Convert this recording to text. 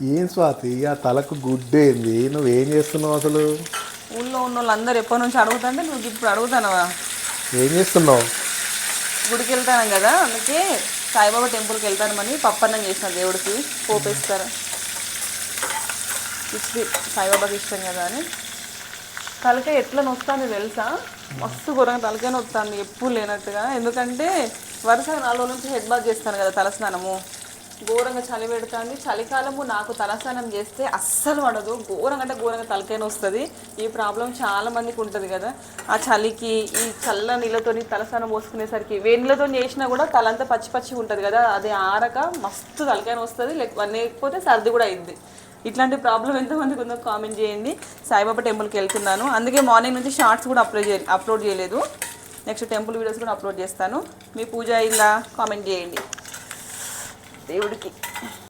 ఏం స్వాతి ఆ తలకు గుడ్డేంది? నువ్వేం చేస్తున్నావు అసలు? ఊళ్ళో ఉన్న వాళ్ళందరూ ఎప్పటి నుంచి అడుగుతుంటే నువ్వు ఇప్పుడు అడుగుతానవా? ఏం చేస్తున్నావు? గుడికి వెళ్తాను కదా, అందుకే సాయిబాబా టెంపుల్కి వెళ్తానమని పప్పన్నం చేసిన దేవుడికి పోపేస్తారు. కిచిడి సాయిబాబాకి ఇష్టం కదా అని. తలకాయ ఎట్లా నొస్తుంది తెలుసా? మస్తు ఘోరంగా తలకాయ నొస్తుంది ఎప్పుడు లేనట్టుగా. ఎందుకంటే వరుసగా 4 రోజుల నుంచి హెడ్ బాత్ చేస్తాను కదా, తలస్నానము. ఘోరంగా చలి పెడుతుంది. చలికాలము నాకు తలస్నానం చేస్తే అస్సలు పడదు. ఘోరంగా అంటే ఘోరంగా తలకాయ వస్తుంది. ఈ ప్రాబ్లం చాలా మందికి ఉంటుంది కదా. ఆ చలికి ఈ చల్ల నీళ్ళతో తలస్నానం పోసుకునేసరికి వేడి నీళ్ళతో చేసినా కూడా తలంతా పచ్చి పచ్చిగా ఉంటుంది కదా, అది ఆరక మస్తు తలకాయ వస్తుంది. లేకపోతే సర్ది కూడా అయింది. ఇట్లాంటి ప్రాబ్లం ఎంతమందికి ఉందో కామెంట్ చేయండి. సాయిబాబా టెంపుల్కి వెళ్తున్నాను, అందుకే మార్నింగ్ నుంచి షార్ట్స్ కూడా అప్లోడ్ చేయలేదు. నెక్స్ట్ టెంపుల్ వీడియోస్ కూడా అప్లోడ్ చేస్తాను. మీ పూజ అయిందా కామెంట్ చేయండి దేవుడికి.